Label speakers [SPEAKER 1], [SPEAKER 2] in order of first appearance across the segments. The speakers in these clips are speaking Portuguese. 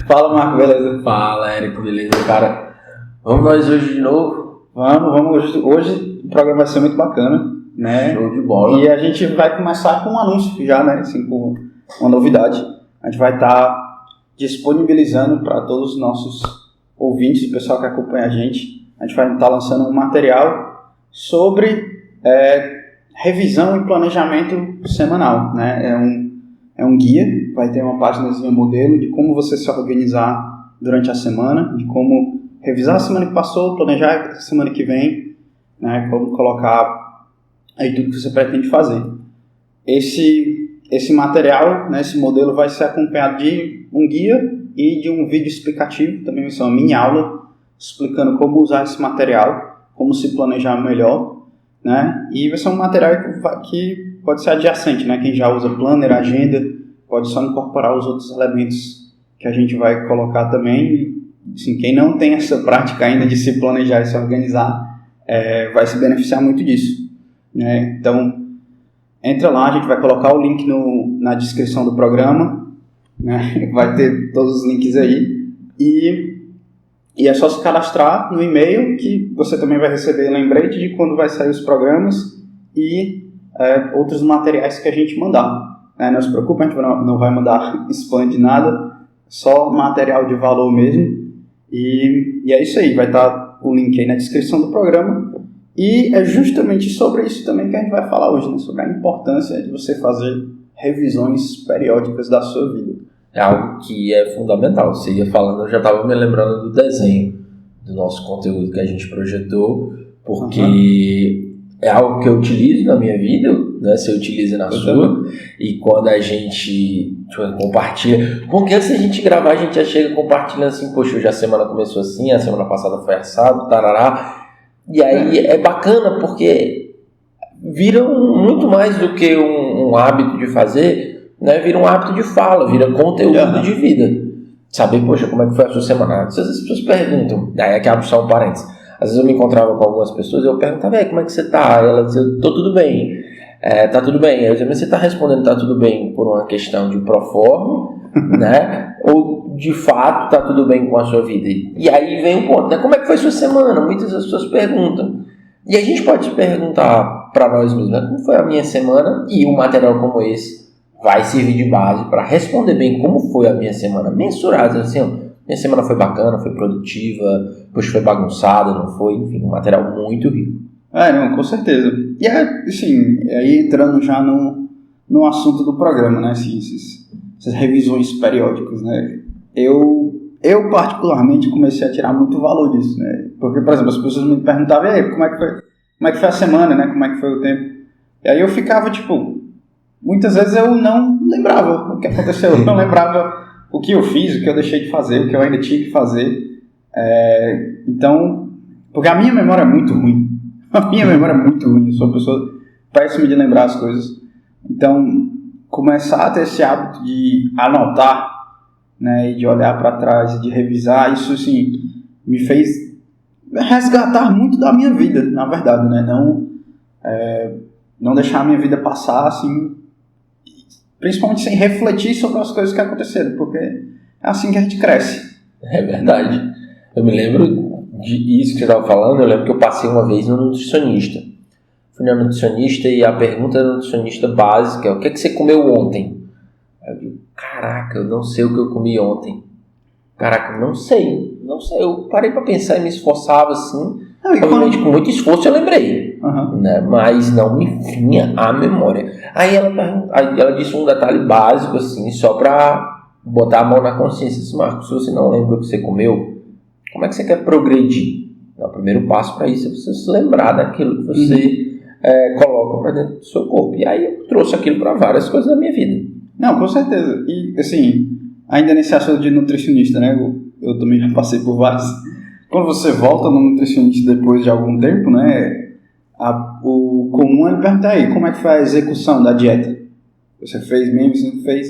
[SPEAKER 1] Fala, Marco, beleza?
[SPEAKER 2] Fala, Érico, beleza, cara? Vamos nós hoje de novo?
[SPEAKER 1] Vamos. Hoje o programa vai ser muito bacana, né?
[SPEAKER 2] Show de bola.
[SPEAKER 1] E a gente vai começar com um anúncio já, né? Assim, com uma novidade. A gente vai estar disponibilizando para todos os nossos ouvintes, o pessoal que acompanha a gente vai estar lançando um material sobre revisão e planejamento semanal, né? É um guia, vai ter uma páginazinha modelo de como você se organizar durante a semana, de como revisar a semana que passou, planejar a semana que vem, né? Como colocar aí tudo que você pretende fazer. Esse material, né, esse modelo vai ser acompanhado de um guia e de um vídeo explicativo, também vai ser uma mini aula explicando como usar esse material, como se planejar melhor, né? E vai ser um material que pode ser adjacente, né? Quem já usa planner, agenda, pode só incorporar os outros elementos que a gente vai colocar também. Assim, quem não tem essa prática ainda de se planejar e se organizar, vai se beneficiar muito disso, né? Então, entra lá, a gente vai colocar o link na descrição do programa, né? Vai ter todos os links aí. E é só se cadastrar no e-mail que você também vai receber lembrete de quando vai sair os programas e outros materiais que a gente mandar. Não se preocupe, a gente não vai mandar spam de nada, só material de valor mesmo. E é isso aí, vai estar o link aí na descrição do programa. E é justamente sobre isso também que a gente vai falar hoje, né? Sobre a importância de você fazer revisões periódicas da sua vida.
[SPEAKER 2] É algo que é fundamental. Você ia falando, eu já estava me lembrando do desenho do nosso conteúdo que a gente projetou, porque é algo que eu utilizo na minha vida, né? Você utiliza na sua, e quando a gente compartilha, porque antes da gente gravar, a gente já chega compartilhando assim, poxa, hoje a semana começou assim, a semana passada foi assado, tarará, e aí é bacana porque vira muito mais do que um hábito de fazer, né? Vira um hábito de fala, vira conteúdo de vida. Saber, poxa, como é que foi a sua semana? Às vezes as pessoas perguntam, aí aqui abre só um parênteses. Às vezes eu me encontrava com algumas pessoas e eu perguntava, como é que você tá? Ela dizia, tô tudo bem. Tá tudo bem. Eu dizia, mas você tá respondendo tá tudo bem por uma questão de proforma, né? Ou de fato tá tudo bem com a sua vida? E aí vem o ponto, né? Como é que foi a sua semana? Muitas das pessoas perguntam. E a gente pode perguntar para nós mesmos, né? Como foi a minha semana? E um material como esse vai servir de base para responder bem como foi a minha semana, mensurado, assim, minha semana foi bacana, foi produtiva, poxa, foi bagunçada, não foi? Enfim, um material muito rico.
[SPEAKER 1] Não, com certeza. E assim, aí entrando já no assunto do programa, né? Assim, essas revisões periódicas, né? Eu particularmente comecei a tirar muito valor disso, né? Porque, por exemplo, as pessoas me perguntavam, como é que foi a semana, né? Como é que foi o tempo? E aí eu ficava, muitas vezes eu não lembrava o que aconteceu, eu não lembrava o que eu fiz, o que eu deixei de fazer, o que eu ainda tinha que fazer. Então, porque a minha memória é muito ruim. Eu sou uma pessoa péssima de lembrar as coisas. Então, começar a ter esse hábito de anotar, né, e de olhar para trás, de revisar, isso assim, me fez resgatar muito da minha vida, na verdade, né? Não deixar a minha vida passar assim, principalmente sem refletir sobre as coisas que aconteceram, porque é assim que a gente cresce.
[SPEAKER 2] É verdade. Eu me lembro de isso que você estava falando, eu lembro que eu passei uma vez no nutricionista. Fui no nutricionista e a pergunta da nutricionista básica é: o que você comeu ontem? Aí eu digo, caraca, eu não sei o que eu comi ontem. Caraca, não sei. Eu parei para pensar e me esforçava assim. Obviamente, com muito esforço eu lembrei, né? Mas não me vinha a memória. Aí ela disse um detalhe básico, assim, só para botar a mão na consciência. Disse, Marcos, se você não lembra o que você comeu, como é que você quer progredir? O primeiro passo para isso é você se lembrar daquilo que você coloca para dentro do seu corpo. E aí eu trouxe aquilo para várias coisas da minha vida.
[SPEAKER 1] Não, com certeza. E, assim, ainda nesse assunto de nutricionista, né? Eu também já passei por vários. Quando você volta no nutricionista depois de algum tempo, né? O comum é ele perguntar aí, como é que foi a execução da dieta? Você fez mesmo, você não fez?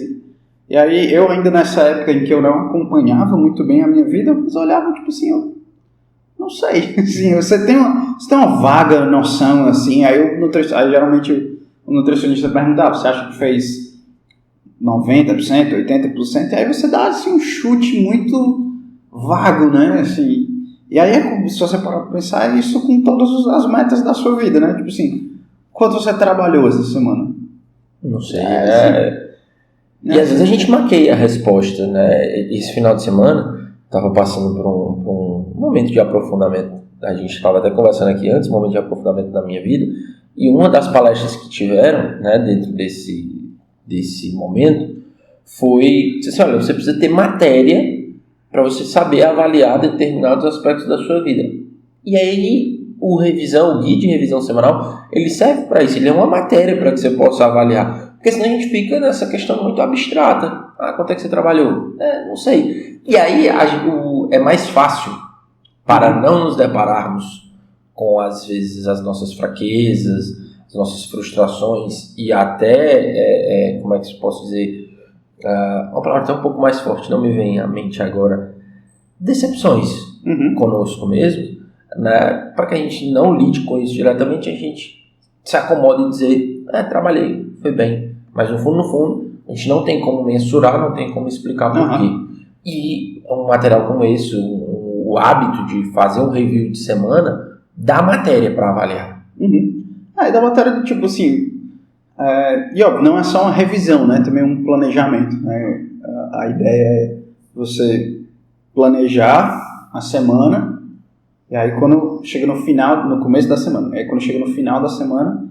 [SPEAKER 1] E aí, eu ainda nessa época em que eu não acompanhava muito bem a minha vida, eu olhava, eu não sei. Assim, você tem uma vaga noção, assim, aí geralmente o nutricionista perguntava, você acha que fez 90%, 80%, e aí você dá assim, um chute muito vago, né? Assim, e aí, se você parar para pensar, é isso com todas as metas da sua vida, né? Tipo assim, quanto você trabalhou essa semana?
[SPEAKER 2] Não sei, E às vezes a gente maqueia a resposta, né? Esse final de semana, estava passando por um momento de aprofundamento. A gente estava até conversando aqui antes, um momento de aprofundamento da minha vida. E uma das palestras que tiveram, né, dentro desse momento, foi assim, olha, você precisa ter matéria para você saber avaliar determinados aspectos da sua vida. E aí, o guia de revisão semanal, ele serve para isso, ele é uma matéria para que você possa avaliar. Porque senão a gente fica nessa questão muito abstrata. Quanto é que você trabalhou? Não sei. E aí, é mais fácil para não nos depararmos com, às vezes, as nossas fraquezas, as nossas frustrações e até, como é que eu posso dizer, uma palavra até um pouco mais forte, não me vem à mente agora, decepções conosco mesmo, né? Para que a gente não lide com isso diretamente, a gente se acomoda e dizer, trabalhei, foi bem, mas no fundo, a gente não tem como mensurar, não tem como explicar por quê. E um material como esse, o hábito de fazer um review de semana, dá matéria para avaliar.
[SPEAKER 1] E dá matéria do tipo assim, e óbvio, não é só uma revisão, né? Também um planejamento, né? A ideia é você planejar a semana, e aí quando chega no final, no começo da semana, aí quando chega no final da semana,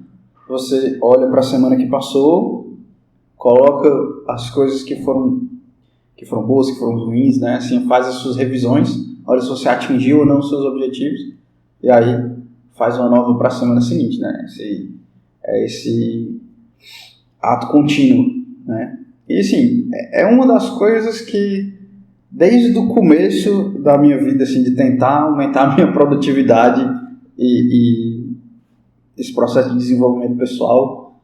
[SPEAKER 1] você olha para a semana que passou, coloca as coisas que foram boas, que foram ruins, né? Assim, faz as suas revisões, olha se você atingiu ou não os seus objetivos, e aí faz uma nova para a semana seguinte, né? Esse ato contínuo, né? E assim, é uma das coisas que desde o começo da minha vida, assim, de tentar aumentar a minha produtividade e esse processo de desenvolvimento pessoal,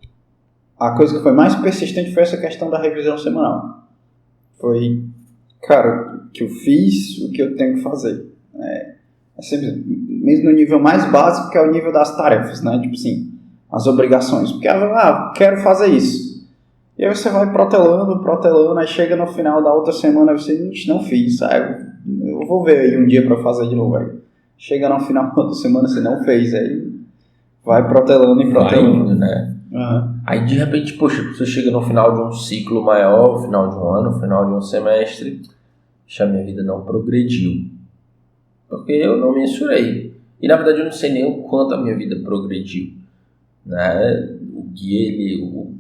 [SPEAKER 1] a coisa que foi mais persistente foi essa questão da revisão semanal. Foi, cara, que eu fiz o que eu tenho que fazer. É sempre, mesmo no nível mais básico, que é o nível das tarefas, né? Tipo assim, as obrigações. Porque, quero fazer isso. E aí você vai protelando, aí chega no final da outra semana e você, não fiz, sabe? Eu vou ver aí um dia pra fazer de novo. Aí chega no final da outra semana, você não fez, aí vai protelando.
[SPEAKER 2] Vai indo, né? Aí de repente, poxa, você chega no final de um ciclo maior, no final de um ano, no final de um semestre, a minha vida não progrediu. Porque eu não mensurei. E na verdade eu não sei nem o quanto a minha vida progrediu, né? O que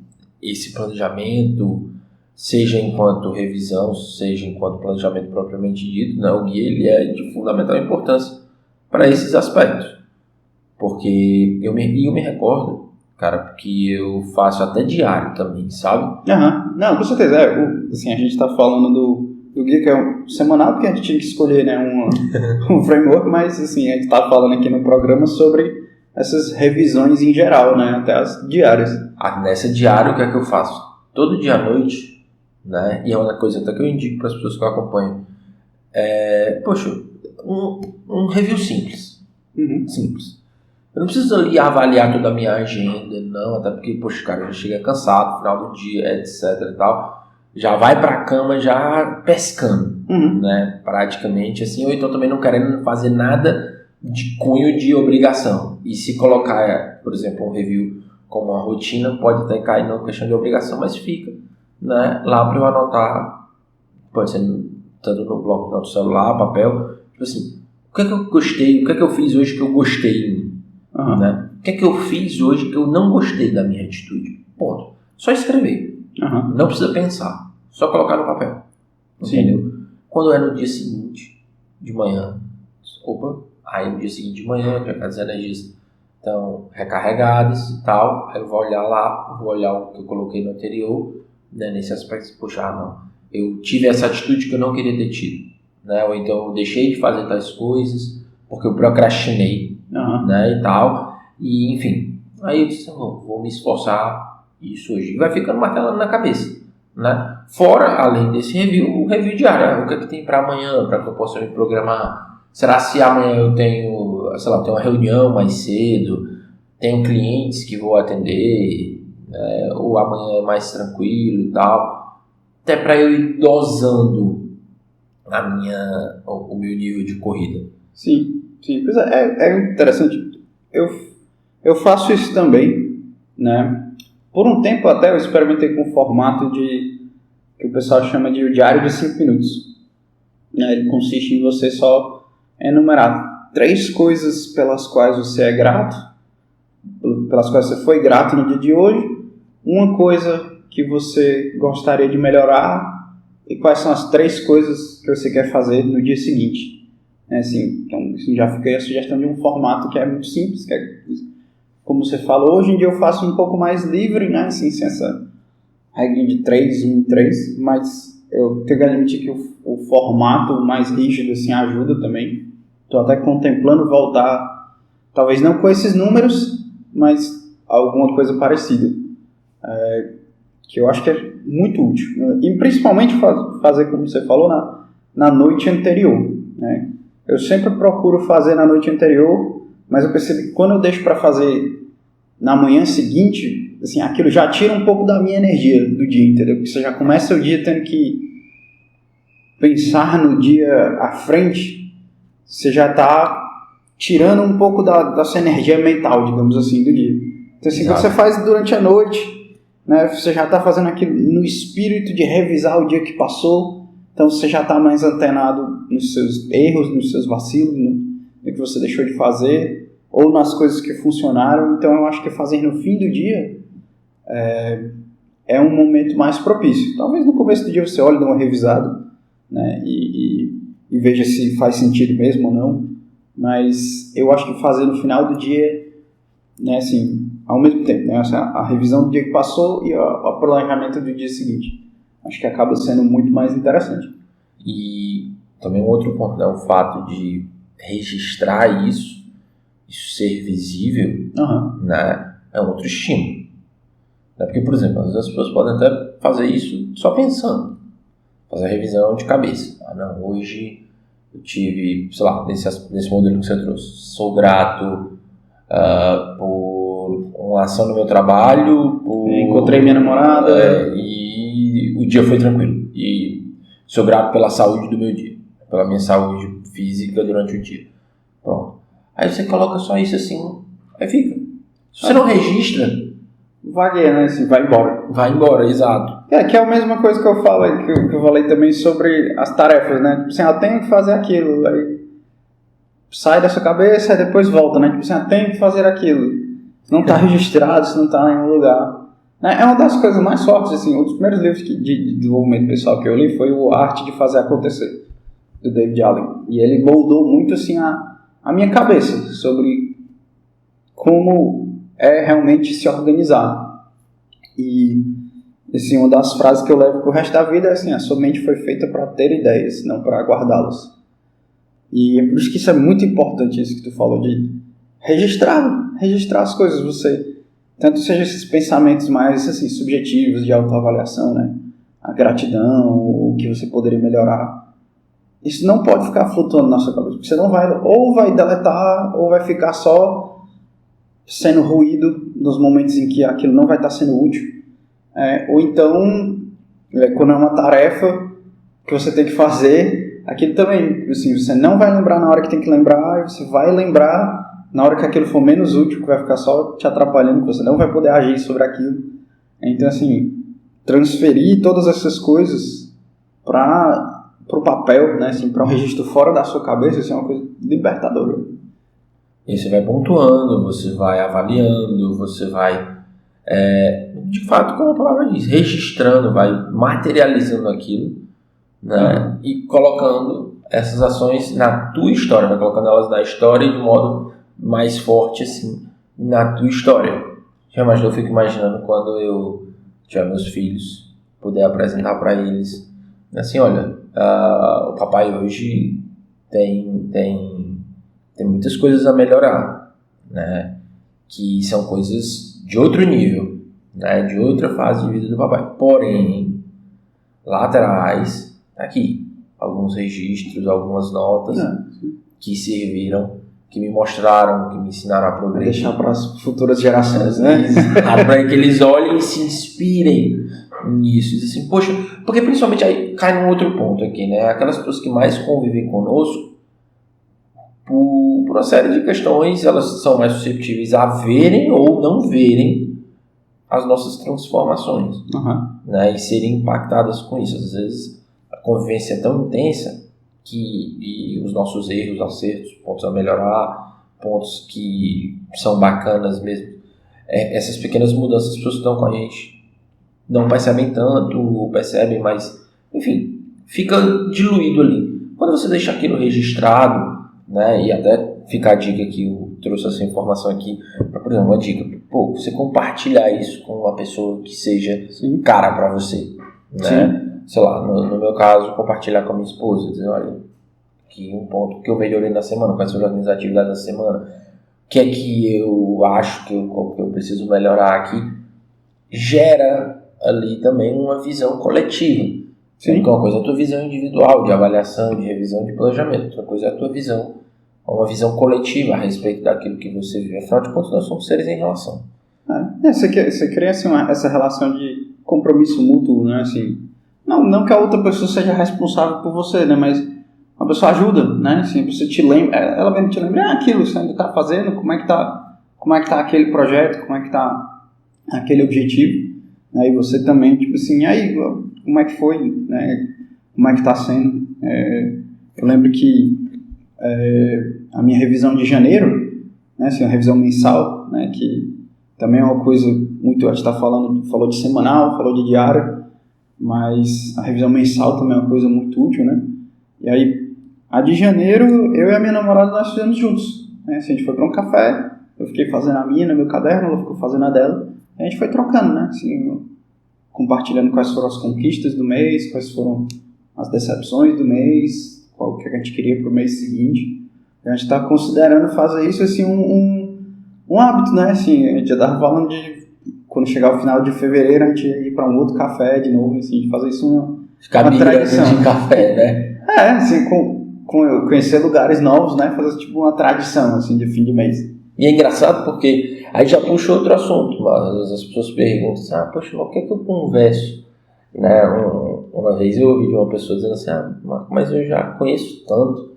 [SPEAKER 2] esse planejamento, seja enquanto revisão, seja enquanto planejamento propriamente dito, né? O guia ele é de fundamental importância para esses aspectos. Porque eu me recordo, cara, que eu faço até diário também, sabe?
[SPEAKER 1] Não, com certeza. Assim, a gente está falando do guia que é um semanal, porque a gente tinha que escolher, né, um framework, mas assim, a gente está falando aqui no programa sobre essas revisões em geral, né, até as diárias.
[SPEAKER 2] Nessa diária, o que é que eu faço? Todo dia à noite, né, e é uma coisa até que eu indico para as pessoas que eu acompanho, um review simples. Simples. Eu não preciso ali avaliar toda a minha agenda, não, até porque, cara, já chega cansado no final do dia, etc e tal. Já vai pra cama já pescando, né, praticamente, assim, ou então também não querendo fazer nada de cunho de obrigação. E se colocar, por exemplo, um review como uma rotina, pode até cair numa questão de obrigação, mas fica, né, lá para eu anotar, pode ser tanto no bloco do celular, papel, tipo assim, o que é que eu gostei, o que é que eu fiz hoje que eu gostei em mim, né? O que é que eu fiz hoje que eu não gostei da minha atitude? Ponto. Só escrever. Não precisa pensar. Só colocar no papel. Entendeu? Quando é no dia seguinte, de manhã, aí no dia seguinte de manhã, já que as energias estão recarregadas e tal, aí eu vou olhar lá, vou olhar o que eu coloquei no anterior, né, nesse aspecto, eu tive essa atitude que eu não queria ter tido, né, ou então eu deixei de fazer tais coisas porque eu procrastinei, né, e tal, e enfim, aí eu disse, vou me esforçar isso hoje, e vai ficando martelando na cabeça, né, fora, além desse review, o review diário, o que é que tem para amanhã, para que eu possa me programar. Será se amanhã eu tenho, tenho uma reunião mais cedo, tenho clientes que vou atender, ou amanhã é mais tranquilo e tal. até para eu ir dosando o meu nível de corrida.
[SPEAKER 1] Sim. Pois é interessante. Eu faço isso também, né? Por um tempo até eu experimentei com o formato que o pessoal chama de o diário de 5 minutos. Né? Ele consiste em você só enumerar 3 coisas pelas quais você é grato, pelas quais você foi grato no dia de hoje, uma coisa que você gostaria de melhorar e quais são as 3 coisas que você quer fazer no dia seguinte. Assim, então, já fica aí a sugestão de um formato que é muito simples, que é, como você falou, hoje em dia eu faço um pouco mais livre, né? Assim, sem essa regra de 3, 1 e 3, mas eu tenho que admitir que o formato mais rígido assim, ajuda também. Estou até contemplando voltar, talvez não com esses números, mas alguma coisa parecida. Que eu acho que é muito útil. E principalmente fazer, como você falou, na noite anterior, né? Eu sempre procuro fazer na noite anterior, mas eu percebi que quando eu deixo para fazer na manhã seguinte, assim, aquilo já tira um pouco da minha energia do dia, entendeu? Porque você já começa o dia tendo que pensar no dia à frente, você já está tirando um pouco da sua energia mental, digamos assim, do dia. Então, assim, quando você faz durante a noite, né, você já está fazendo aquilo no espírito de revisar o dia que passou. Então você já está mais antenado nos seus erros, nos seus vacilos, no que você deixou de fazer, ou nas coisas que funcionaram. Então eu acho que fazer no fim do dia é um momento mais propício. Talvez no começo do dia você olhe, dê uma revisada, né, e veja se faz sentido mesmo ou não. Mas eu acho que fazer no final do dia, né, assim, ao mesmo tempo, né, assim, a revisão do dia que passou e o planejamento do dia seguinte. Acho que acaba sendo muito mais interessante.
[SPEAKER 2] E também um outro ponto, né? O fato de registrar isso ser visível, né? É um outro estímulo. Né? Porque, por exemplo, às vezes as pessoas podem até fazer isso só pensando. Fazer a revisão de cabeça. Não, hoje eu tive, sei lá, nesse modelo que você trouxe, sou grato por uma ação no meu trabalho,
[SPEAKER 1] encontrei minha namorada,
[SPEAKER 2] e o dia foi tranquilo. E sou grato pela saúde do meu dia, pela minha saúde física durante o dia. Pronto. Aí você coloca só isso assim, aí fica. Se você não registra,
[SPEAKER 1] vagueia, né? Assim, vai embora.
[SPEAKER 2] Vai embora, exato.
[SPEAKER 1] Que é a mesma coisa que eu falo, que eu falei também sobre as tarefas, né? Tipo assim, eu tenho que fazer aquilo, aí sai da sua cabeça e depois volta, né? Tipo assim, eu tenho que fazer aquilo. Se não está registrado, se não está em nenhum lugar. É uma das coisas mais fortes, assim, um dos primeiros livros de desenvolvimento pessoal que eu li foi o Arte de Fazer Acontecer, do David Allen. E ele moldou muito, assim, a minha cabeça sobre como é realmente se organizar. E, assim, uma das frases que eu levo pro resto da vida é assim, a sua mente foi feita para ter ideias, não para guardá-las. E é por isso que isso é muito importante, isso que tu falou, de registrar as coisas, você... Tanto seja esses pensamentos mais assim, subjetivos de autoavaliação, né? A gratidão, o que você poderia melhorar. Isso não pode ficar flutuando na sua cabeça. Porque você não vai, ou vai deletar, ou vai ficar só sendo ruído nos momentos em que aquilo não vai estar sendo útil. Ou então, quando é uma tarefa que você tem que fazer, aquilo também, assim, você não vai lembrar na hora que tem que lembrar, você vai lembrar na hora que aquilo for menos útil, que vai ficar só te atrapalhando, que você não vai poder agir sobre aquilo. Então, assim, transferir todas essas coisas para o papel, né, assim, para um registro fora da sua cabeça, isso é uma coisa libertadora.
[SPEAKER 2] E você vai pontuando, você vai avaliando, você vai, de fato, como a palavra diz, registrando, vai materializando aquilo, né, e colocando essas ações na tua história, vai colocando elas na história de modo mais forte, assim, na tua história. Eu fico imaginando quando eu tiver meus filhos, poder apresentar para eles, assim, olha, o papai hoje tem muitas coisas a melhorar, né, que são coisas de outro nível, né, de outra fase de vida do papai. Porém, lá atrás, aqui, alguns registros, algumas notas que serviram, que me mostraram, que me ensinaram a progredir.
[SPEAKER 1] Deixar para as futuras gerações, né?
[SPEAKER 2] Para que eles olhem e se inspirem, Isso, diz assim, poxa, porque principalmente aí cai num outro ponto aqui, né? Aquelas pessoas que mais convivem conosco, por uma série de questões, elas são mais suscetíveis a verem ou não verem as nossas transformações, né? E serem impactadas com isso. Às vezes a convivência é tão intensa e os nossos erros, acertos, pontos a melhorar, pontos que são bacanas mesmo, essas pequenas mudanças as pessoas que estão com a gente não percebem tanto, ou percebem, mas enfim, fica diluído ali. Quando você deixa aquilo registrado, né, e até fica a dica que eu trouxe essa informação aqui, por exemplo, uma dica, você compartilhar isso com uma pessoa que seja cara para você, né? Sei lá, no meu caso, compartilhar com a minha esposa, dizer, olha, que um ponto que eu melhorei na semana, quais foram as minhas atividades da semana, o que é que eu acho que eu preciso melhorar aqui, gera ali também uma visão coletiva. Porque uma coisa é a tua visão individual, de avaliação, de revisão, de planejamento. Outra coisa é a tua visão, uma visão coletiva a respeito daquilo que você vive. Afinal de contas, nós somos seres em relação.
[SPEAKER 1] Você cria assim, essa relação de compromisso mútuo, né? Assim, não que a outra pessoa seja responsável por você, né? Mas a pessoa ajuda, né? Assim, você te lembra, ela mesmo te lembra, aquilo você ainda está fazendo, como é que tá aquele projeto, como é que tá aquele objetivo. Aí você também, tipo assim, aí, como é que foi, né? Como é que está sendo? Eu lembro que a minha revisão de janeiro, né, assim, uma revisão mensal, né, que também é uma coisa muito, a gente falou de semanal, falou de diária, mas a revisão mensal também é uma coisa muito útil, né? E aí, a de janeiro, eu e a minha namorada, nós fizemos juntos, né? Assim, a gente foi para um café, eu fiquei fazendo a minha no meu caderno, ela ficou fazendo a dela, e a gente foi trocando, né? Assim, compartilhando quais foram as conquistas do mês, quais foram as decepções do mês, qual que a gente queria para o mês seguinte. A gente está considerando fazer isso assim um hábito, né? Assim, a gente já estava falando de quando chegar o final de fevereiro a gente ir para um outro café de novo, assim, de fazer isso uma tradição
[SPEAKER 2] de café, né?
[SPEAKER 1] Assim, conhecer lugares novos, né? Fazer tipo uma tradição assim de fim de mês.
[SPEAKER 2] E é engraçado porque aí já puxa outro assunto, mas as pessoas perguntam assim, poxa, mas o que é que eu converso? Né? Uma vez eu ouvi de uma pessoa dizendo assim, mas eu já conheço tanto,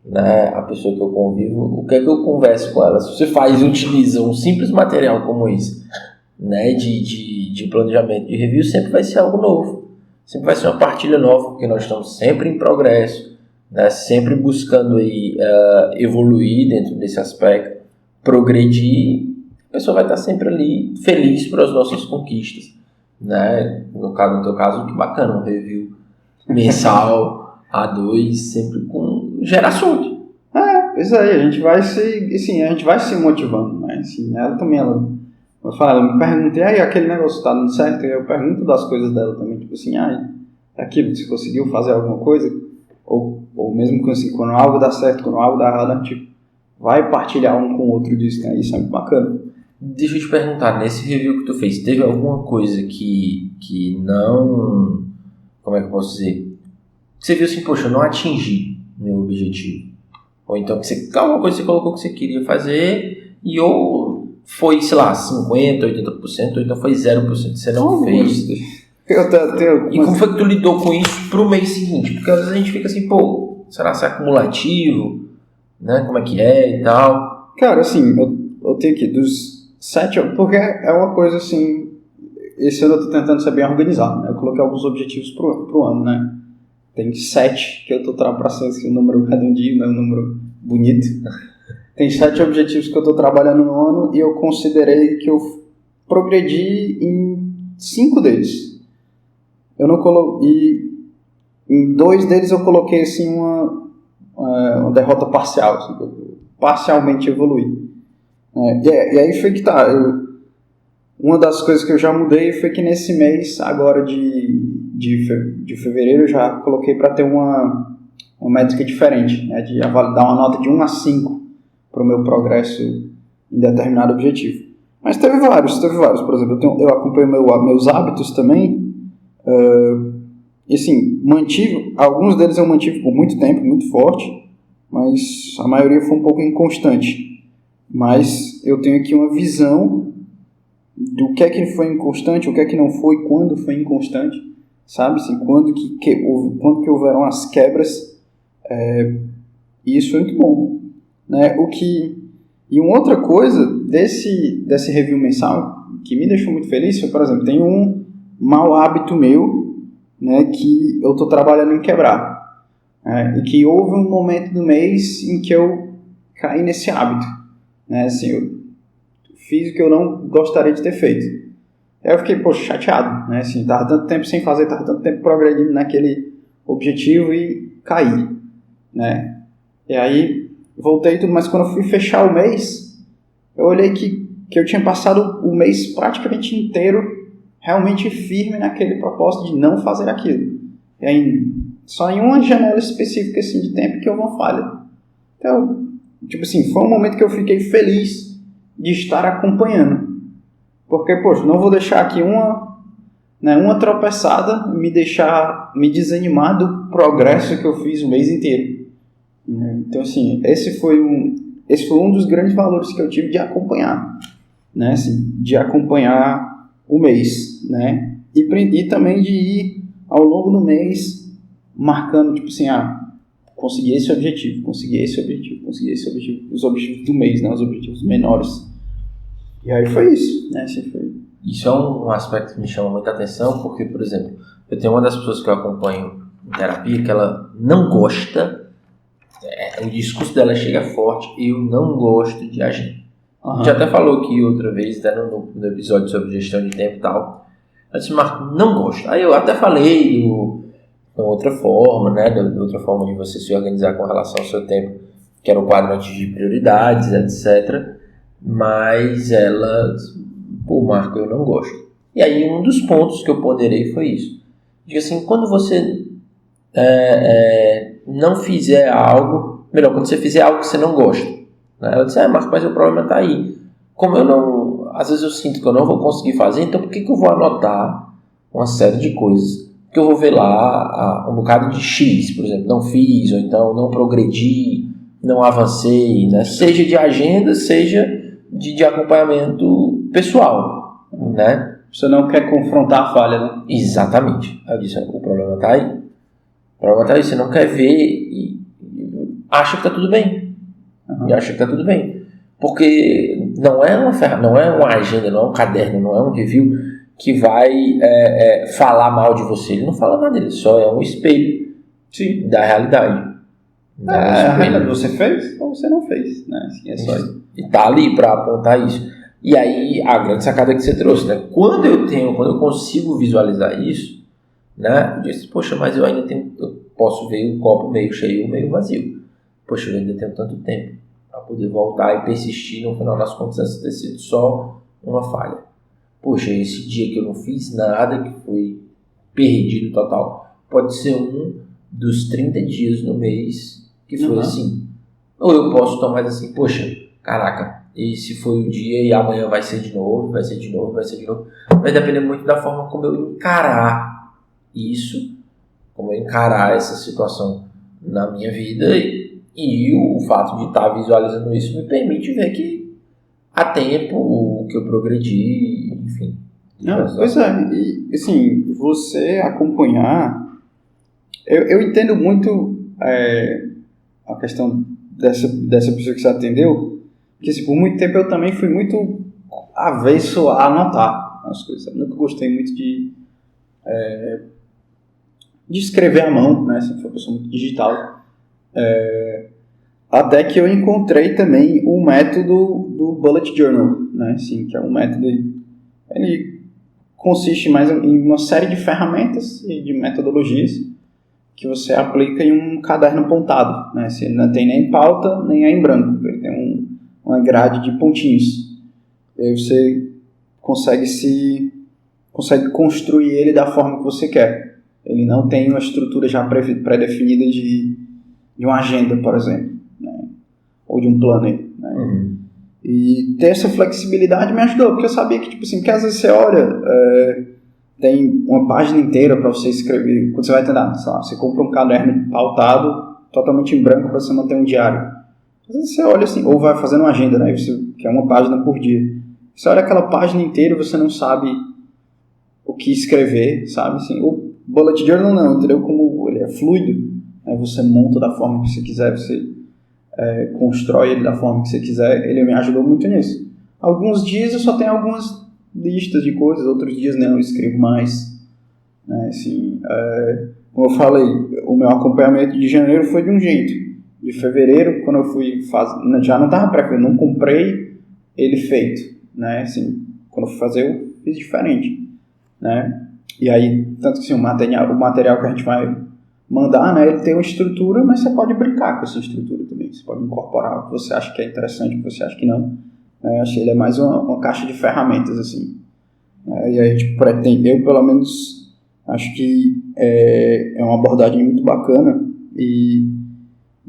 [SPEAKER 2] né, a pessoa que eu convivo, o que é que eu converso com ela? Se você utiliza um simples material como esse, né, de planejamento, de review, sempre vai ser algo novo, sempre vai ser uma partilha nova, porque nós estamos sempre em progresso, né, sempre buscando aí, evoluir dentro desse aspecto, progredir, a pessoa vai estar sempre ali feliz pelas nossas conquistas, né? No teu caso, que bacana, um review mensal, A2, sempre gera assunto.
[SPEAKER 1] Pois é, a gente vai se motivando, né? Assim, ela me pergunta, aí aquele negócio tá dando certo? Eu pergunto das coisas dela também, tipo assim, aquilo, você conseguiu fazer alguma coisa? Ou mesmo assim, quando algo dá certo, quando algo dá errado, a gente vai partilhar um com o outro disso, né? Isso é muito bacana.
[SPEAKER 2] Deixa eu te perguntar, nesse review que tu fez, teve alguma coisa que não... Como é que eu posso dizer? Você viu assim, poxa, eu não atingi meu objetivo. Ou então alguma coisa que você colocou que você queria fazer e ou foi, sei lá, 50%, 80%, ou então foi 0%, você não fez.
[SPEAKER 1] E
[SPEAKER 2] como foi que tu lidou com isso pro mês seguinte? Porque às vezes a gente fica assim, será que é acumulativo? Né? Como é que é e tal?
[SPEAKER 1] Cara, assim, eu tenho aqui dos 7, porque é uma coisa assim, esse ano eu tô tentando ser bem organizado, né? Eu coloquei alguns objetivos pro ano, né? Tem 7 que eu tô trabalhando para ser assim, um número redondinho, né? Um número bonito. Tem 7 objetivos que eu tô trabalhando no ano e eu considerei que eu progredi em 5 deles. Eu não coloquei... Em 2 deles eu coloquei assim uma derrota parcial, assim, que eu parcialmente evoluí. E aí foi que tá. Uma das coisas que eu já mudei foi que nesse mês, agora de fevereiro, eu já coloquei para ter uma métrica diferente, né, de dar uma nota de 1 a 5 para o meu progresso em determinado objetivo. Mas teve vários. Por exemplo, eu acompanho meus hábitos também, e assim, alguns deles eu mantive por muito tempo, muito forte, mas a maioria foi um pouco inconstante. Mas eu tenho aqui uma visão do que é que foi inconstante, o que é que não foi, quando foi inconstante, sabe? Assim, quando que houveram as quebras, e isso foi muito bom, né? E uma outra coisa desse review mensal que me deixou muito feliz foi, por exemplo, tem um mau hábito meu, né, que eu estou trabalhando em quebrar, e que houve um momento do mês em que eu caí nesse hábito, né? Assim, eu fiz o que eu não gostaria de ter feito. Aí eu fiquei, poxa, chateado, né? Assim, tava tanto tempo sem fazer, tava tanto tempo progredindo naquele objetivo e caí, né? E aí voltei e tudo, mas quando eu fui fechar o mês, eu olhei que eu tinha passado o mês praticamente inteiro realmente firme naquele propósito de não fazer aquilo. E aí, só em uma janela específica assim, de tempo que houve uma falha. Então, tipo assim, foi um momento que eu fiquei feliz de estar acompanhando. Porque, poxa, não vou deixar aqui uma tropeçada me desanimar do progresso que eu fiz o mês inteiro. Então, assim, esse foi um dos grandes valores que eu tive de acompanhar, né? Assim, de acompanhar o mês, né? E também de ir ao longo do mês marcando, tipo assim, consegui esse objetivo, os objetivos do mês, né? Os objetivos menores. E aí foi isso, né? Assim,
[SPEAKER 2] Isso é um aspecto que me chama muita atenção, porque, por exemplo, eu tenho uma das pessoas que eu acompanho em terapia que ela não gosta, o discurso dela chega forte, eu não gosto de agenda. A gente até falou aqui outra vez, até no episódio sobre gestão de tempo e tal. Ela disse, Marco, não gosto. Aí eu até falei de outra forma, né? De outra forma de você se organizar com relação ao seu tempo, que era o quadrante de prioridades, etc. Mas ela, pô, Marco, eu não gosto. E aí um dos pontos que eu ponderei foi isso. Digo assim, quando você não fizer algo, melhor, quando você fizer algo que você não gosta, né? Ela disse, Marco, mas o problema está aí. Como eu não, às vezes eu sinto que eu não vou conseguir fazer, então por que eu vou anotar uma série de coisas? Porque eu vou ver lá um bocado de X, por exemplo, não fiz, ou então não progredi, não avancei, né? Seja de agenda, seja de acompanhamento pessoal, né?
[SPEAKER 1] Você não quer confrontar a falha, né?
[SPEAKER 2] Exatamente. Aí eu disse, o problema está aí. O problema está aí, você não quer ver e acha que está tudo bem. E acha que está tudo bem. Porque não é uma agenda, não é um caderno, não é um review que vai falar mal de você. Ele não fala nada dele, só é um espelho da realidade.
[SPEAKER 1] A realidade você fez ou você não fez, né? Assim, é só isso.
[SPEAKER 2] E tá ali para apontar isso. E aí a grande sacada que você trouxe, né? Quando eu consigo visualizar isso, né? Eu disse, poxa, mas eu ainda eu posso ver o copo meio cheio ou meio vazio. Poxa, eu ainda tenho tanto tempo para poder voltar e persistir, no final das contas, essa ter sido só uma falha. Poxa, esse dia que eu não fiz nada, que foi perdido total, pode ser um dos 30 dias no mês que foi assim. Ou eu posso tomar assim, poxa, caraca, esse foi o dia e amanhã vai ser de novo, vai ser de novo. Vai depender muito da forma como eu encarar isso, como eu encarar essa situação na minha vida. E o fato de estar visualizando isso me permite ver que há tempo que eu progredi, enfim.
[SPEAKER 1] Pois é, e assim, você acompanhar, eu entendo muito a questão dessa pessoa que você atendeu, porque assim, por muito tempo eu também fui muito avesso a anotar as coisas, eu nunca gostei muito de escrever à mão, né? Sempre fui uma pessoa muito digital. Até que eu encontrei também o método do Bullet Journal, né? Assim, que é um método, ele consiste mais em uma série de ferramentas e de metodologias que você aplica em um caderno pontado, né? Assim, ele não tem nem pauta, nem é em branco, ele tem uma grade de pontinhos. E aí você consegue construir ele da forma que você quer. Ele não tem uma estrutura já pré-definida de uma agenda, por exemplo, né? Ou de um planner, né? E ter essa flexibilidade me ajudou, porque eu sabia que, tipo assim, que às vezes você olha, tem uma página inteira para você escrever, quando você vai tentar, sei lá, você compra um caderno pautado, totalmente em branco para você manter um diário. Às vezes você olha assim, ou vai fazendo uma agenda, né? Você quer uma página por dia. Você olha aquela página inteira e você não sabe o que escrever, sabe? Assim, o Bullet Journal não, entendeu? Como ele é fluido, né? Você monta da forma que você quiser, você constrói ele da forma que você quiser. Ele me ajudou muito nisso. Alguns dias eu só tenho algumas listas de coisas, outros dias não, eu escrevo mais, né? Assim, como eu falei, o meu acompanhamento de janeiro foi de um jeito. De fevereiro, quando eu fui fazer, já não estava pré-feito, não comprei ele feito, né? Assim, quando eu fui fazer, eu fiz diferente, né? E aí, tanto que assim, o material que a gente vai mandar, né, ele tem uma estrutura, mas você pode brincar com essa estrutura também. Você pode incorporar o que você acha que é interessante, o que você acha que não. Né? Eu acho que ele é mais uma caixa de ferramentas, assim. E a gente pretende, eu pelo menos acho que é uma abordagem muito bacana e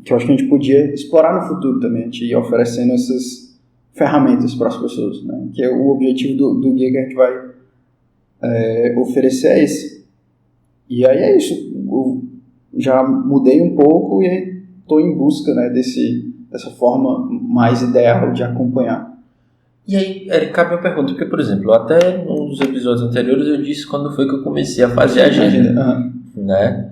[SPEAKER 1] que eu acho que a gente podia explorar no futuro também, a gente ir oferecendo essas ferramentas para as pessoas, né? Que é o objetivo do guia que a gente vai oferecer é esse. E aí é isso, eu já mudei um pouco e estou em busca, né, dessa forma mais ideal de acompanhar.
[SPEAKER 2] E aí, Eric, cabe uma pergunta, porque, por exemplo, até num dos episódios anteriores eu disse quando foi que eu comecei a fazer agenda, né?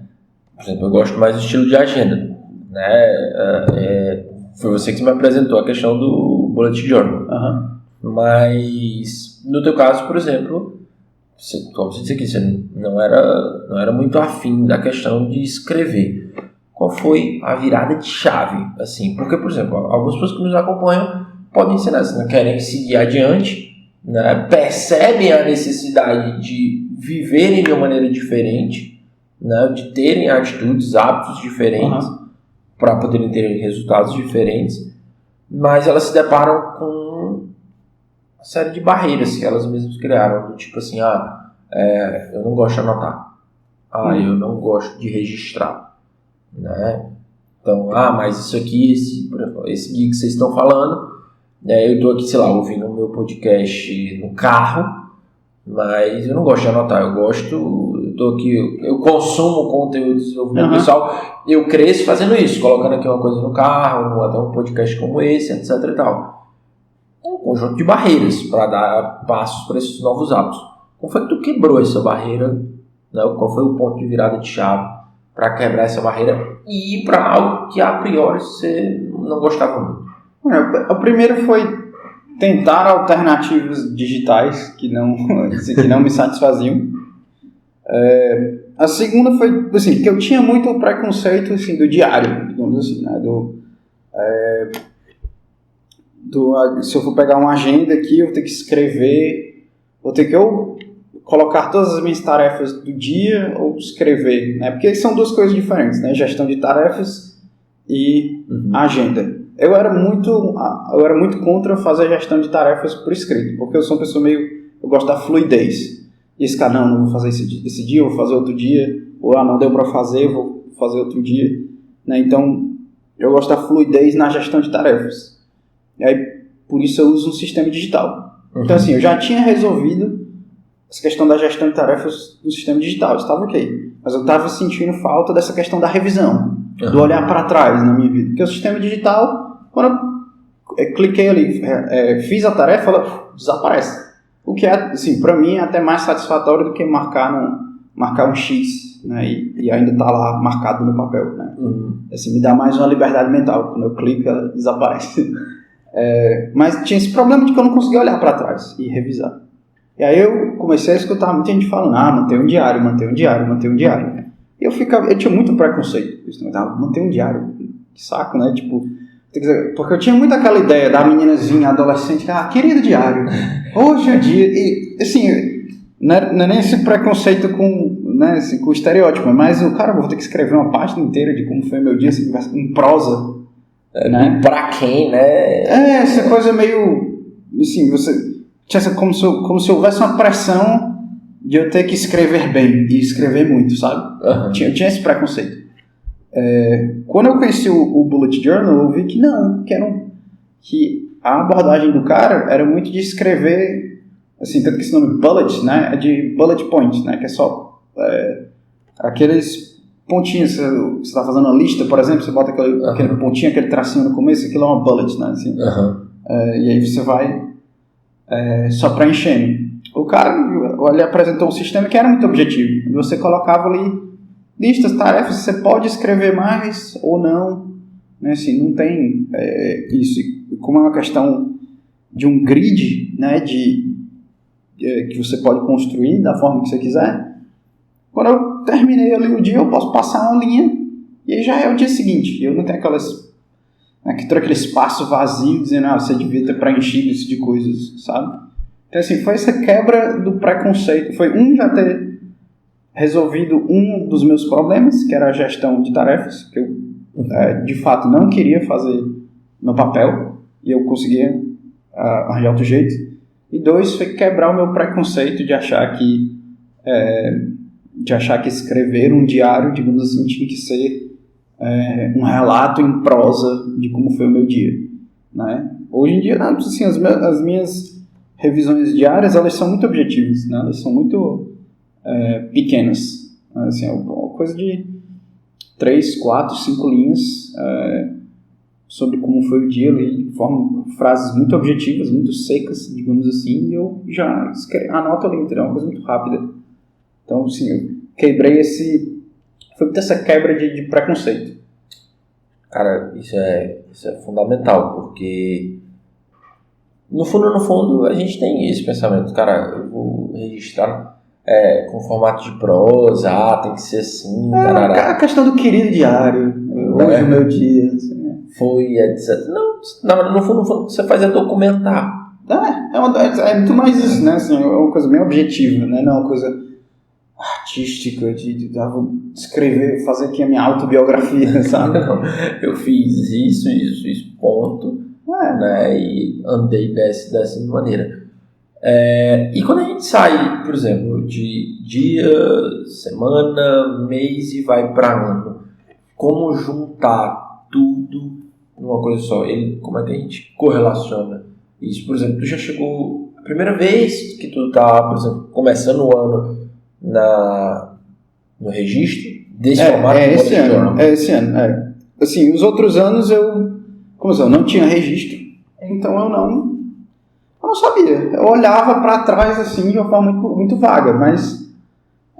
[SPEAKER 2] Por exemplo, eu gosto mais do estilo de agenda, né? Foi você que me apresentou a questão do Bullet Journal. Mas, no teu caso, por exemplo, como você disse aqui, você não era muito afim da questão de escrever. Qual foi a virada de chave? Assim, porque, por exemplo, algumas pessoas que nos acompanham podem ser assim, né? Querem seguir adiante, né? Percebem a necessidade de viverem de uma maneira diferente, né? De terem atitudes, hábitos diferentes, para poderem ter resultados diferentes, mas elas se deparam com uma série de barreiras que elas mesmas criaram, do tipo assim, eu não gosto de anotar, eu não gosto de registrar, né? Então, mas isso aqui, esse guia que vocês estão falando, eu estou aqui, sei lá, ouvindo o meu podcast no carro, mas eu não gosto de anotar, eu estou aqui, eu consumo conteúdo de desenvolvimento pessoal, eu cresço fazendo isso, colocando aqui uma coisa no carro, até um podcast como esse, etc e tal. Um conjunto de barreiras para dar passos para esses novos hábitos. Como foi que tu quebrou essa barreira? Né? Qual foi o ponto de virada de chave para quebrar essa barreira e ir para algo que a priori você não gostava muito?
[SPEAKER 1] O primeiro foi tentar alternativas digitais que não me satisfaziam. A segunda foi assim, que eu tinha muito preconceito assim, do diário, digamos assim, né? Se eu for pegar uma agenda aqui, eu vou ter que escrever, vou ter que ou colocar todas as minhas tarefas do dia ou escrever, né? Porque são duas coisas diferentes, né? Gestão de tarefas e agenda. Eu era muito contra fazer gestão de tarefas por escrito, porque eu sou uma pessoa eu gosto da fluidez. E esse cara, não vou fazer esse dia, eu vou fazer outro dia, ou não deu para fazer, vou fazer outro dia, né? Então, eu gosto da fluidez na gestão de tarefas. E aí, por isso eu uso um sistema digital. Então, assim, eu já tinha resolvido essa questão da gestão de tarefas no sistema digital, estava ok. Mas eu estava sentindo falta dessa questão da revisão, do olhar para trás na minha vida. Porque o sistema digital, quando eu cliquei ali, fiz a tarefa, ela desaparece. O que é, assim, para mim é até mais satisfatório do que marcar um X, né, e ainda está lá marcado no papel, né. Assim, me dá mais uma liberdade mental. Quando eu clico, ela desaparece. Mas tinha esse problema de que eu não conseguia olhar para trás e revisar. E aí eu comecei a escutar muita gente falando, manter um diário. E eu tinha muito preconceito. Manter um diário, que saco, né? Tipo, porque eu tinha muito aquela ideia da meninazinha adolescente, querido diário, hoje é o dia. E, assim, não é nem esse preconceito né, assim, com o estereótipo, mas eu vou ter que escrever uma página inteira de como foi meu dia, assim, em prosa. Né?
[SPEAKER 2] Pra quem, né?
[SPEAKER 1] Essa coisa meio, assim, você tinha como se houvesse uma pressão de eu ter que escrever bem e escrever muito, sabe? Eu tinha esse preconceito. Quando eu conheci o Bullet Journal, eu vi que não, que a abordagem do cara era muito de escrever, assim, tanto que esse nome Bullet, né, é de bullet point, né, que é só aqueles pontinhos. Você está fazendo uma lista, por exemplo, você bota aquele pontinho, aquele tracinho no começo, aquilo é uma bullet, né, assim. E aí você vai só preenchendo. O cara, ele apresentou um sistema que era muito objetivo. Você colocava ali listas, tarefas, você pode escrever mais ou não, né? Assim, não tem isso. Como é uma questão de um grid, né, que você pode construir da forma que você quiser, quando eu terminei ali o dia, eu posso passar uma linha e aí já é o dia seguinte. Eu não tenho todo aquele espaço vazio dizendo, você devia ter preenchido isso de coisas, sabe? Então, assim, foi essa quebra do preconceito. Foi já ter resolvido um dos meus problemas, que era a gestão de tarefas, que eu, de fato, não queria fazer no papel, e eu conseguia arranjar outro jeito. E 2, foi quebrar o meu preconceito de achar que escrever um diário, digamos assim, tinha que ser um relato em prosa de como foi o meu dia, né? Hoje em dia, assim, as minhas revisões diárias, elas são muito objetivas, né? Elas são muito pequenas, assim, uma coisa de 3, 4, 5 linhas sobre como foi o dia ali, formam frases muito objetivas, muito secas, digamos assim, e eu já anoto ali, entendeu? É uma coisa muito rápida. Então, assim, eu quebrei foi essa quebra de preconceito.
[SPEAKER 2] Cara, isso é fundamental, porque no fundo, a gente tem esse pensamento, cara, eu vou registrar com formato de prosa, tem que ser assim,
[SPEAKER 1] a questão do querido diário, hoje o meu dia, assim,
[SPEAKER 2] foi, etc. Não, no fundo, você faz documentar.
[SPEAKER 1] É muito mais isso, né? Assim, é uma coisa bem objetiva, né? Não é uma coisa artística de escrever, fazer aqui a minha autobiografia, sabe?
[SPEAKER 2] Não, eu fiz isso, ponto, né? E andei dessa maneira. E quando a gente sai, por exemplo, de dia, semana, mês e vai para ano, como juntar tudo numa coisa só? Como é que a gente correlaciona isso? Por exemplo, tu já chegou a primeira vez que tu tá, por exemplo, começando o ano no registro desse formato?
[SPEAKER 1] Esse ano. Assim, os outros anos eu não tinha registro, então eu não sabia. Eu olhava para trás assim de uma forma muito, muito vaga, mas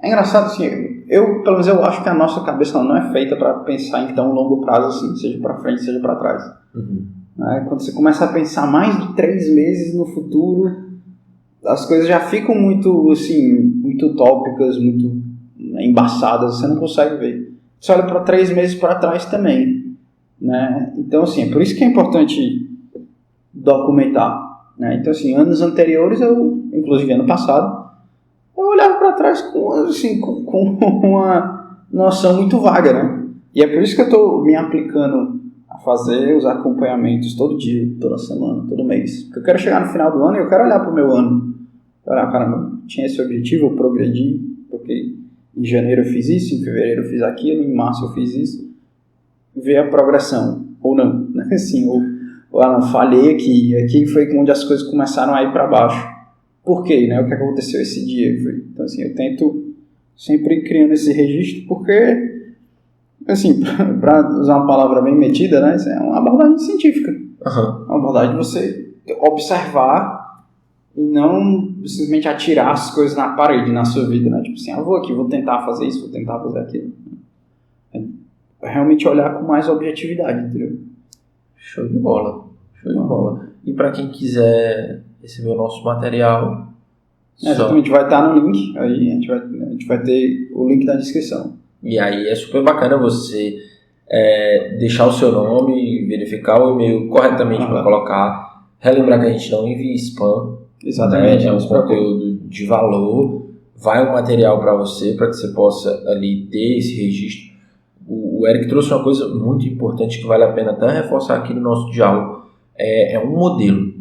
[SPEAKER 1] é engraçado assim, pelo menos eu acho que a nossa cabeça não é feita para pensar em tão longo prazo assim, seja para frente, seja para trás.
[SPEAKER 2] Uhum.
[SPEAKER 1] Quando você começa a pensar mais de 3 meses no futuro, as coisas já ficam muito assim, muito utópicas, muito embaçadas, você não consegue ver. Você olha para 3 meses para trás também, né? Então assim, é por isso que é importante documentar, né? Então assim, anos anteriores, inclusive ano passado, eu olhava para trás com uma noção muito vaga, né? E é por isso que eu estou me aplicando a fazer os acompanhamentos todo dia, toda semana, todo mês. Porque eu quero chegar no final do ano e eu quero olhar para o meu ano. Olhar, caramba, tinha esse objetivo, eu progredi, porque em janeiro eu fiz isso, em fevereiro eu fiz aquilo, em março eu fiz isso. Ver a progressão, ou não, né? Assim, ou não, falhei aqui foi onde as coisas começaram a ir para baixo. Por quê, né? O que aconteceu esse dia? Então, assim, eu tento sempre ir criando esse registro, porque, assim, para usar uma palavra bem metida, né? Isso é uma abordagem científica.
[SPEAKER 2] Uhum.
[SPEAKER 1] Uma abordagem de você observar e não simplesmente atirar as coisas na parede, na sua vida, né? Tipo assim, vou aqui, vou tentar fazer isso, vou tentar fazer aquilo. Realmente olhar com mais objetividade, entendeu?
[SPEAKER 2] Show de bola. E para quem quiser receber o nosso material...
[SPEAKER 1] Exatamente, vai estar no link, aí a gente vai ter o link na descrição.
[SPEAKER 2] E aí é super bacana você deixar o seu nome, verificar o e-mail corretamente para colocar, relembrar que a gente não envia spam.
[SPEAKER 1] Exatamente.
[SPEAKER 2] É um conteúdo de valor, vai um material para você, para que você possa ali ter esse registro. O Eric trouxe uma coisa muito importante que vale a pena até reforçar aqui no nosso diálogo. É um modelo.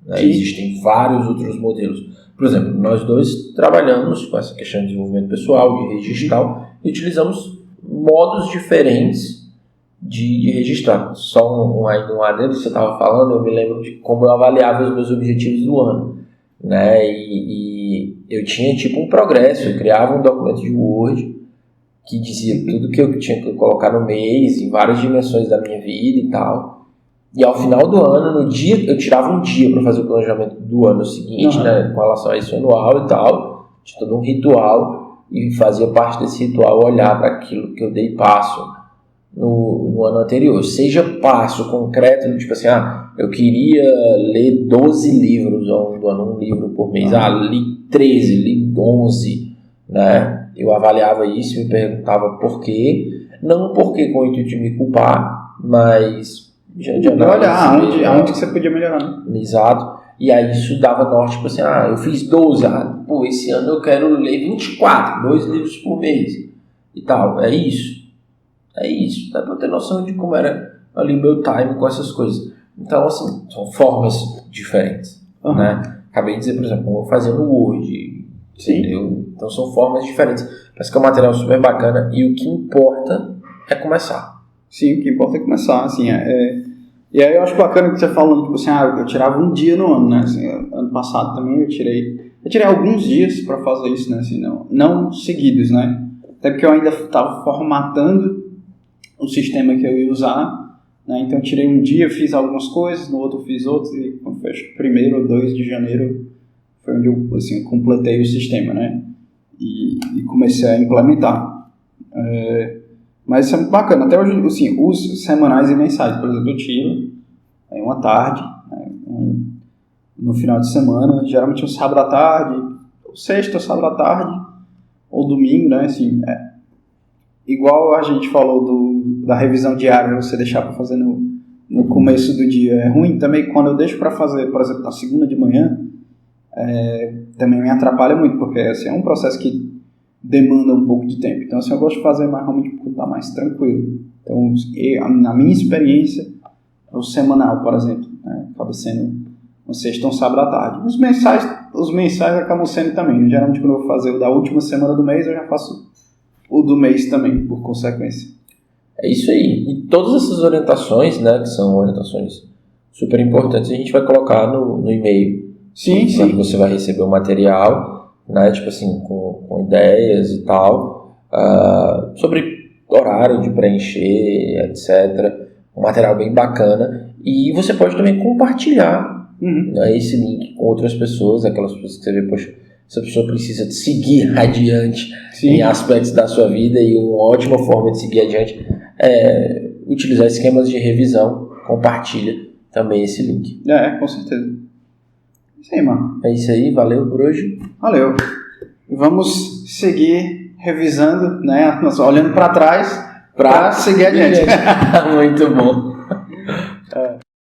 [SPEAKER 2] Né? Existem vários outros modelos. Por exemplo, nós dois trabalhamos com essa questão de desenvolvimento pessoal, de registro e tal, e utilizamos modos diferentes de registrar. Só um adendo que você estava falando, eu me lembro de como eu avaliava os meus objetivos do ano. Né? E eu tinha tipo um progresso, eu criava um documento de Word que dizia tudo que eu tinha que colocar no mês, em várias dimensões da minha vida e tal. E ao final do ano, no dia, eu tirava um dia para fazer o planejamento do ano seguinte, né, com relação a isso anual e tal, tinha todo um ritual, e fazia parte desse ritual olhar para aquilo que eu dei passo no ano anterior. Seja passo concreto, tipo assim, eu queria ler 12 livros ao longo do ano, um livro por mês, li 13, li 11, né? Eu avaliava isso e me perguntava por quê, não porque com o intuito de me culpar, mas de
[SPEAKER 1] olha aonde que você podia melhorar, né?
[SPEAKER 2] Exato. E aí isso dava norte, tipo assim, eu fiz 12, esse ano eu quero ler 24, 2 livros por mês e tal. É isso. Dá pra ter noção de como era ali o meu time com essas coisas. Então, assim, são formas diferentes, né? Acabei de dizer, por exemplo, como eu fazia no Word, entendeu? Então são formas diferentes. Parece que é um material super bacana e o que importa é começar.
[SPEAKER 1] Sim, o que importa é começar, assim, E aí eu acho bacana que você falando, tipo assim, eu tirava um dia no ano, né? Assim, ano passado também eu tirei alguns dias para fazer isso, né? Assim, não seguidos, né? Até porque eu ainda estava formatando o sistema que eu ia usar, né? Então eu tirei um dia, fiz algumas coisas, no outro fiz outros, e quando foi acho que 1º ou 2 de janeiro foi onde eu assim, completei o sistema, né? E comecei a implementar. Mas isso é muito bacana. Até hoje, assim, os semanais e mensais, por exemplo, eu tiro uma tarde, né? No final de semana, geralmente um sábado à tarde, ou sexta ou sábado à tarde, ou domingo, né? Assim, igual a gente falou da revisão diária, você deixar para fazer no começo do dia é ruim, também quando eu deixo para fazer, por exemplo, na segunda de manhã, também me atrapalha muito, porque assim, é um processo que demanda um pouco de tempo. Então, assim, eu gosto de fazer mais realmente quando está mais tranquilo. Então, na minha experiência, o semanal, por exemplo, né, acaba sendo uma sexta ou um sábado à tarde. Os mensais acabam sendo também, né? Geralmente, quando eu vou fazer o da última semana do mês, eu já faço o do mês também, por consequência.
[SPEAKER 2] É isso aí. E todas essas orientações, né, que são orientações super importantes, a gente vai colocar no e-mail.
[SPEAKER 1] Sim.
[SPEAKER 2] Quando você vai receber o material, né, tipo assim, com ideias e tal, sobre horário de preencher, etc. Um material bem bacana. E você pode também compartilhar né, esse link com outras pessoas, aquelas pessoas que você vê, poxa, essa pessoa precisa de seguir adiante em aspectos da sua vida, e uma ótima forma de seguir adiante é utilizar esquemas de revisão. Compartilha também esse link.
[SPEAKER 1] Com certeza. Isso aí, mano.
[SPEAKER 2] É isso aí, valeu por hoje.
[SPEAKER 1] Valeu. Vamos seguir revisando, né, olhando para trás para seguir adiante.
[SPEAKER 2] Muito bom.